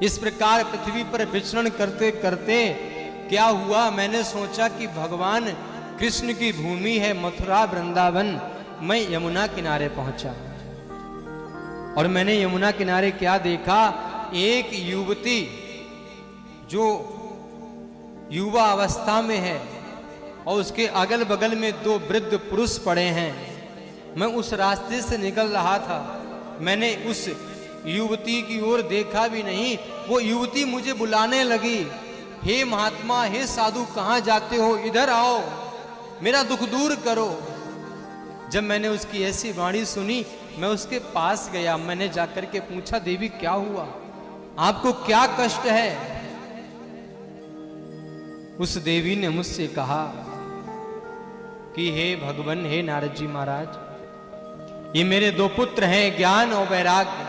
इस प्रकार पृथ्वी पर विचरण करते करते क्या हुआ, मैंने सोचा कि भगवान कृष्ण की भूमि है मथुरा वृंदावन। मैं यमुना किनारे पहुंचा और मैंने यमुना किनारे क्या देखा, एक युवती जो युवा अवस्था में है और उसके अगल बगल में दो वृद्ध पुरुष पड़े हैं। मैं उस रास्ते से निकल रहा था, मैंने उस युवती की ओर देखा भी नहीं, वो युवती मुझे बुलाने लगी, हे महात्मा, हे साधु, कहाँ जाते हो, इधर आओ, मेरा दुख दूर करो। जब मैंने उसकी ऐसी वाणी सुनी, मैं उसके पास गया, मैंने जाकर के पूछा, देवी क्या हुआ, आपको क्या कष्ट है? उस देवी ने मुझसे कहा कि हे भगवान, हे नारद जी महाराज, ये मेरे दो पुत्र हैं, ज्ञान और वैराग्य।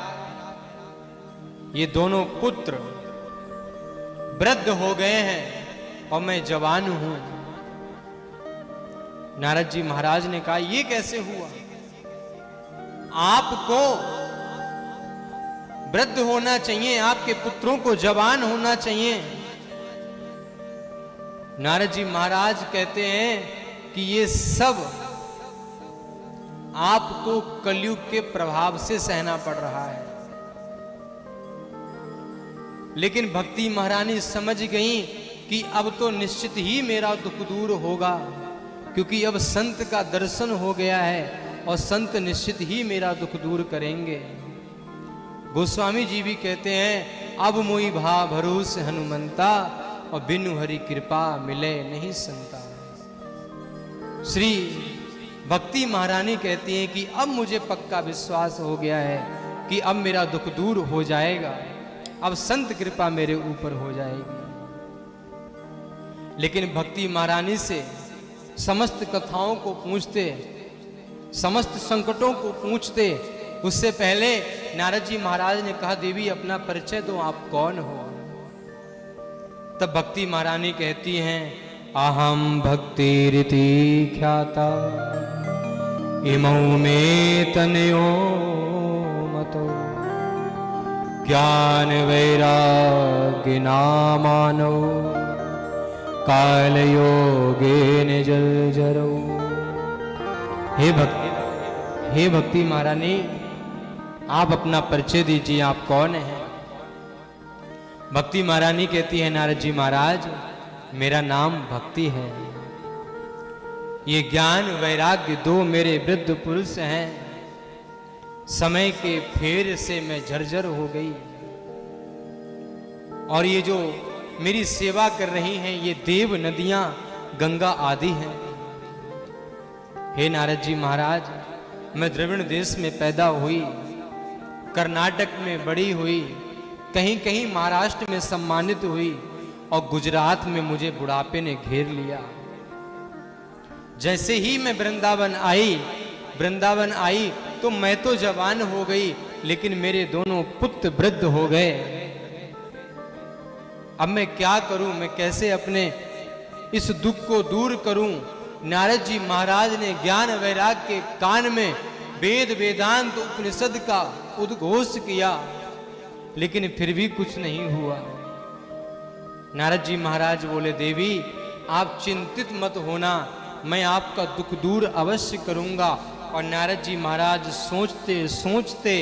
ये दोनों पुत्र वृद्ध हो गए हैं और मैं जवान हूं। नारद जी महाराज ने कहा, ये कैसे हुआ? आपको वृद्ध होना चाहिए, आपके पुत्रों को जवान होना चाहिए। नारद जी महाराज कहते हैं कि ये सब आपको कलयुग के प्रभाव से सहना पड़ रहा है। लेकिन भक्ति महारानी समझ गई कि अब तो निश्चित ही मेरा दुख दूर होगा, क्योंकि अब संत का दर्शन हो गया है और संत निश्चित ही मेरा दुख दूर करेंगे। गोस्वामी जी भी कहते हैं, अब मोई भा भरोस हनुमंता और बिनु हरि कृपा मिले नहीं संता। श्री भक्ति महारानी कहती हैं कि अब मुझे पक्का विश्वास हो गया है कि अब मेरा दुख दूर हो जाएगा, अब संत कृपा मेरे ऊपर हो जाएगी। लेकिन भक्ति महारानी से समस्त कथाओं को पूछते, समस्त संकटों को पूछते, उससे पहले नारद जी महाराज ने कहा, देवी अपना परिचय दो, आप कौन हो? तब भक्ति महारानी कहती हैं, अहम भक्ति रीति ख्याता इमौ में तनयो मतो ज्ञान वैराग्य नामानो काल योगे निजल जरो। हे भक्ति महारानी, आप अपना परिचय दीजिए, आप कौन हैं? भक्ति महारानी कहती है, नारद जी महाराज, मेरा नाम भक्ति है। ये ज्ञान वैराग्य दो मेरे वृद्ध पुरुष हैं। समय के फेर से मैं झरझर हो गई और ये जो मेरी सेवा कर रही हैं, ये देव नदियां गंगा आदि हैं। हे नारद जी महाराज, मैं द्रविड़ देश में पैदा हुई, कर्नाटक में बड़ी हुई, कहीं कहीं महाराष्ट्र में सम्मानित हुई और गुजरात में मुझे बुढ़ापे ने घेर लिया। जैसे ही मैं वृंदावन आई तो मैं तो जवान हो गई, लेकिन मेरे दोनों पुत्र वृद्ध हो गए। अब मैं क्या करूं, मैं कैसे अपने इस दुख को दूर करूं? नारद जी महाराज ने ज्ञान वैराग्य के कान में वेद वेदांत उपनिषद का उद्घोष किया, लेकिन फिर भी कुछ नहीं हुआ। नारद जी महाराज बोले, देवी आप चिंतित मत होना, मैं आपका दुख दूर अवश्य करूंगा। और नारद जी महाराज सोचते सोचते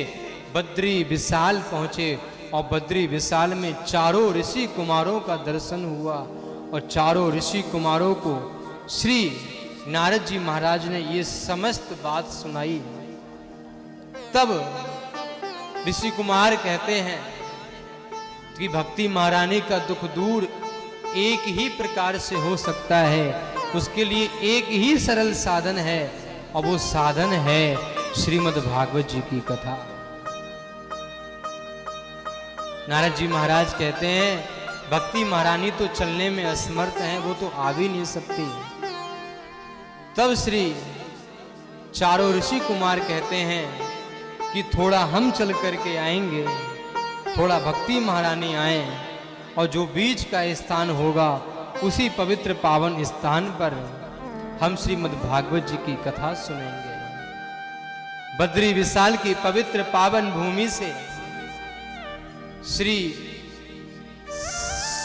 बद्री विशाल पहुंचे और बद्री विशाल में चारों ऋषि कुमारों का दर्शन हुआ और चारों ऋषि कुमारों को श्री नारद जी महाराज ने ये समस्त बात सुनाई। तब ऋषि कुमार कहते हैं कि भक्ति महारानी का दुख दूर एक ही प्रकार से हो सकता है, उसके लिए एक ही सरल साधन है और वो साधन है श्रीमद् भागवत जी की कथा। नारद जी महाराज कहते हैं, भक्ति महारानी तो चलने में असमर्थ हैं, वो तो आ भी नहीं सकती। तब श्री चारों ऋषि कुमार कहते हैं कि थोड़ा हम चल करके आएंगे, थोड़ा भक्ति महारानी आए और जो बीच का स्थान होगा उसी पवित्र पावन स्थान पर हम श्रीमद् भागवत जी की कथा सुनेंगे। बद्री विशाल की पवित्र पावन भूमि से श्री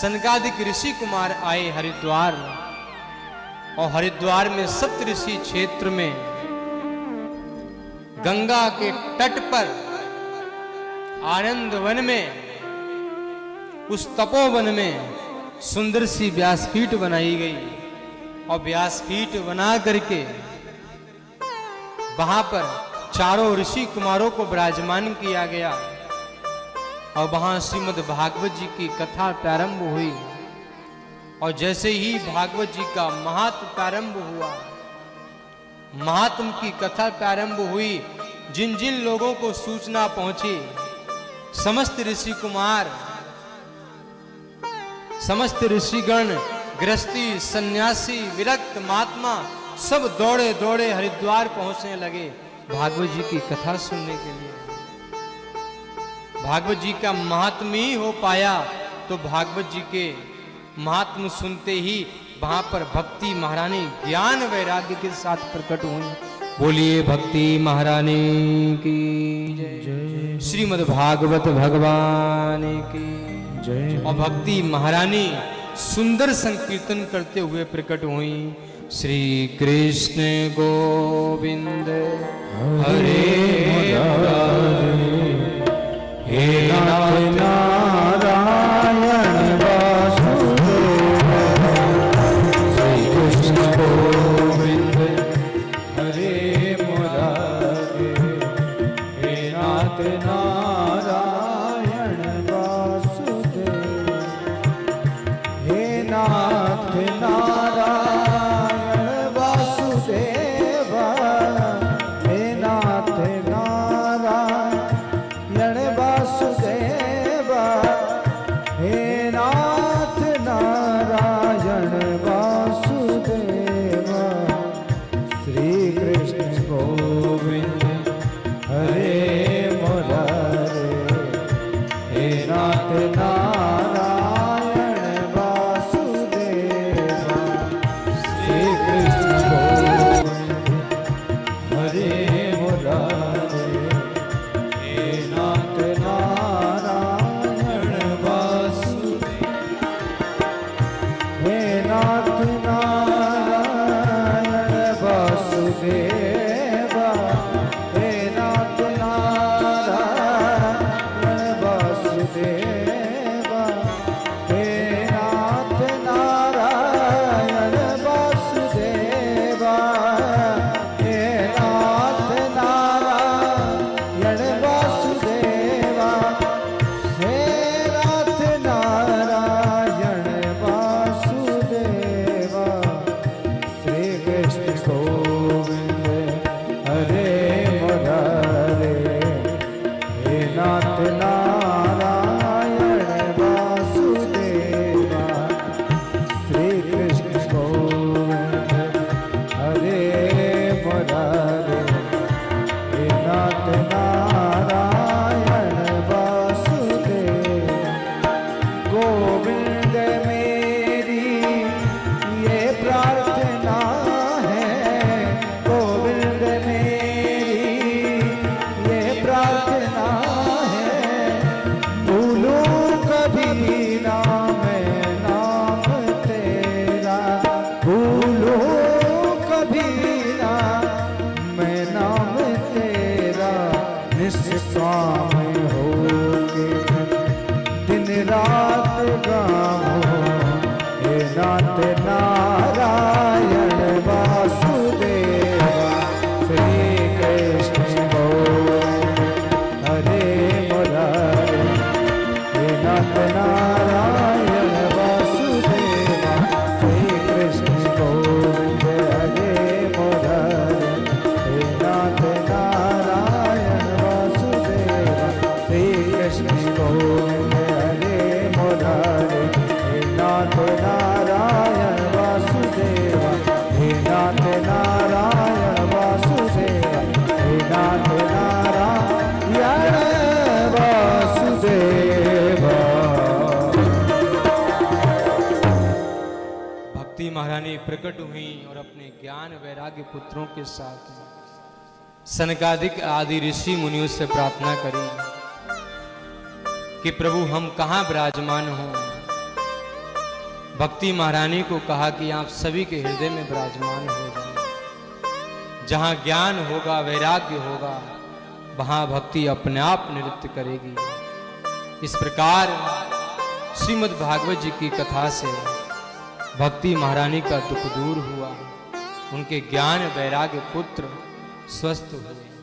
सनकादिक ऋषि कुमार आए हरिद्वार, और हरिद्वार में सप्तऋषि क्षेत्र में गंगा के तट पर आनंद वन में, उस तपोवन में सुंदर सी व्यासपीठ बनाई गई, और व्यासपीठ बना करके वहां पर चारों ऋषि कुमारों को विराजमान किया गया, और वहां श्रीमद् भागवत जी की कथा प्रारंभ हुई। और जैसे ही भागवत जी का महात्म प्रारंभ हुआ, महात्म की कथा प्रारंभ हुई, जिन जिन लोगों को सूचना पहुंची, समस्त ऋषि कुमार, समस्त ऋषिगण, गृहस्थी, सन्यासी, विरक्त महात्मा सब दौड़े दौड़े हरिद्वार पहुंचने लगे भागवत जी की कथा सुनने के लिए। भागवत जी का महात्म ही हो पाया, तो भागवत जी के महात्म सुनते ही वहां पर भक्ति महारानी ज्ञान वैराग्य के साथ प्रकट हुई। बोलिए भक्ति महारानी की जय, श्रीमद् भागवत भगवान की जय। और भक्ति महारानी सुंदर संकीर्तन करते हुए प्रकट हुई। श्री कृष्ण गोविंद हरे मुरारे, हे नाथ नारायण वासुदेव, श्री कृष्ण गोविंद हरे मुरारे, हे नाथ नारायण वासुदेव, हे नाथ नारायण वासुदेव, हे नाथ नारायण वासुदेव, हे नाथ नारायण वासुदेव, श्री कृष्ण गोविंद हरे मुरारे, हे नाथ नारायण वासुदेव, श्री कृष्ण गोविंद हरे मुरारे, हे नाथ नारायण वासुदेव, हे नाथ नारायण वासुदेव, हे नाथ नारायण वासुदेव, हे नाथ नारायण वासुदेव, हे नाथ नारायण वासुदेव, हे नाथ नारायण वासुदेव, श्री कृष्ण गोविंद हरे मुरारे, हे नाथ नारायण वासुदेव, श्री कृष्ण गोविंद हरे मुरारे, हे नाथ नारायण वासुदेव। गोविंद मेरी ये प्रार्थना है, गोविंद मेरी ये प्रार्थना है, भूलूं कभी ना मैं नाम तेरा, भूलूं कभी ना मैं नाम तेरा, निष्काम होके दिन रात गाऊं, हे नाथ नारायण वासुदेव, श्री कृष्ण गोविंद हरे मुरारे, हे नाथ नारायण वासुदेव, श्री कृष्ण गोविंद हरे मुरारे, हे नाथ नारायण वासुदेव, श्री कृष्ण गोविंद हरे मुरारे, हे नाथ नारायण वासुदेव, हे नाथ नारायण वासुदेव, हे नाथ नारायण वासुदेव। भक्ति महारानी प्रकट हुई और अपने ज्ञान वैराग्य पुत्रों के साथ सनकादिक आदि ऋषि मुनियों से प्रार्थना करी कि प्रभु हम कहाँ विराजमान हों, भक्ति महारानी को कहा कि आप सभी के हृदय में विराजमान हो जाए। जहां ज्ञान होगा, वैराग्य होगा, वहां भक्ति अपने आप नृत्य करेगी। इस प्रकार श्रीमद् भागवत जी की कथा से भक्ति महारानी का दुख दूर हुआ, उनके ज्ञान वैराग्य पुत्र स्वस्थ हुए।